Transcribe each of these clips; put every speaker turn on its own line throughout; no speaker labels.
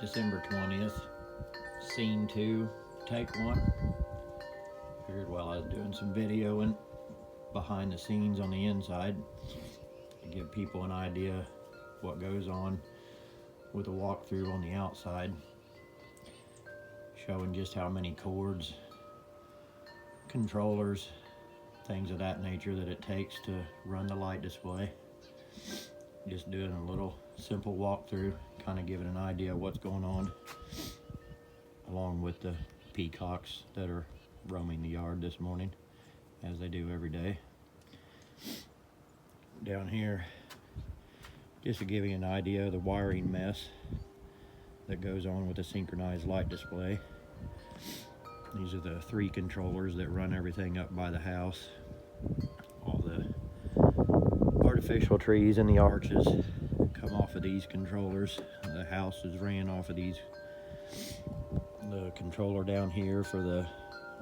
December 20th, scene 2, take 1. Figured while I was doing some videoing behind the scenes on the inside to give people an idea what goes on with a walkthrough on the outside, showing just how many cords, controllers, things of that nature that it takes to run the light display. Just doing a little simple walkthrough, kind of giving an idea of what's going on, along with the peacocks that are roaming the yard this morning, as they do every day. Down here, just to give you an idea of the wiring mess that goes on with the synchronized light display. These are the 3 controllers that run everything up by the house. All the artificial trees and the arches come off of these controllers. The house is ran off of these. The controller down here for the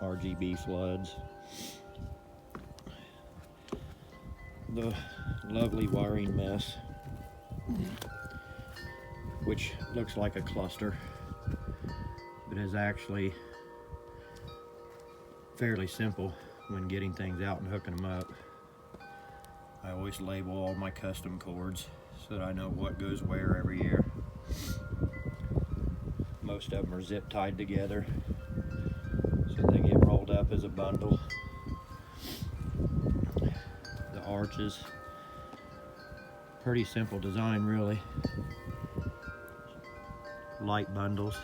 RGB floods. The lovely wiring mess, which looks like a cluster, but is actually fairly simple when getting things out and hooking them up. I always label all my custom cords so that I know what goes where every year. Most of them are zip tied together so they get rolled up as a bundle. The arches, pretty simple design really. Light bundles,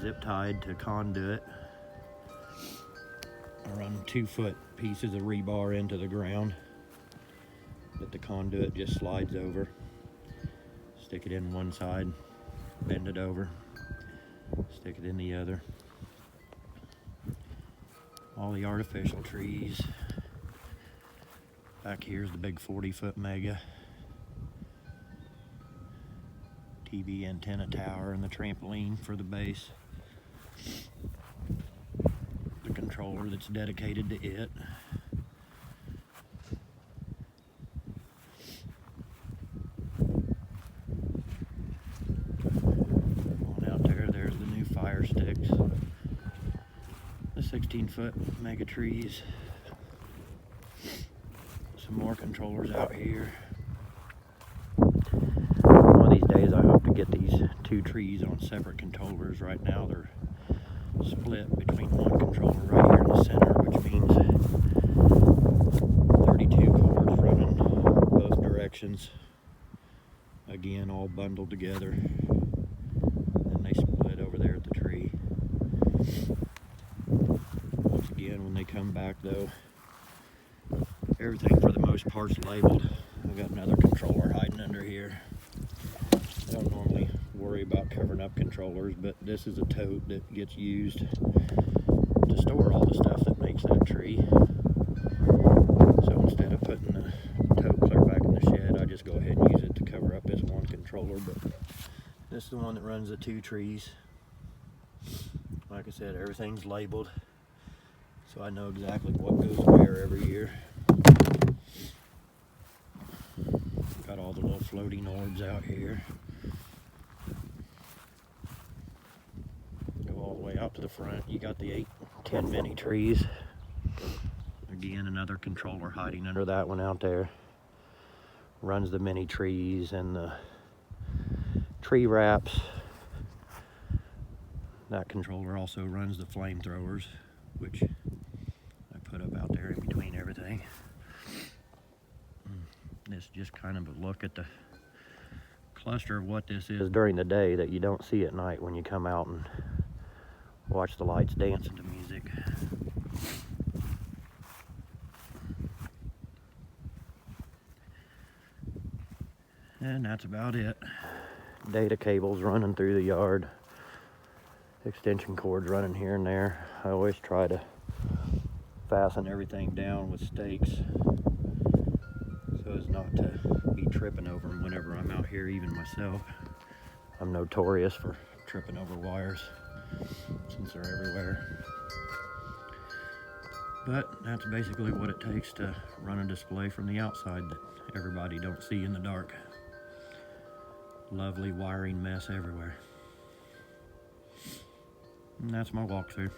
zip tied to conduit. I run 2-foot pieces of rebar into the ground that the conduit just slides over. Stick it in one side, bend it over, stick it in the other. All the artificial trees. Back here's the big 40-foot mega TV antenna tower and the trampoline for the base. The controller that's dedicated to it. On out there, there's the new fire sticks. The 16-foot mega trees. Some more controllers out here. One of these days I hope to get these 2 trees on separate controllers. Right now they're split between one controller right here in the center, which means 32 cords running both directions. Again, all bundled together. And they split over there at the tree. Once again, when they come back though, everything for the most part's labeled. I've got another controller hiding under here. I don't normally worry about covering up controllers, but this is a tote that gets used to store all the stuff that makes that tree. So instead of putting the tote clear back in the shed, I just go ahead and use it to cover up this one controller. But this is the one that runs the 2 trees. Like I said, everything's labeled, so I know exactly what goes where every year. Got all the little floating orbs out here. Go all the way out to the front. You got the 8-10 mini trees. Again, another controller hiding under that one out there. Runs the mini trees and the tree wraps. That controller also runs the flamethrowers, which I put up out there in between everything. This is just kind of a look at the cluster of what this is during the day that you don't see at night when you come out and watch the lights dancing to music. And that's about it. Data cables running through the yard. Extension cords running here and there. I always try to fasten everything down with stakes so as not to be tripping over them whenever I'm out here, even myself. I'm notorious for tripping over wires since they're everywhere. But that's basically what it takes to run a display from the outside that everybody don't see in the dark. Lovely wiring mess everywhere. And that's my walkthrough.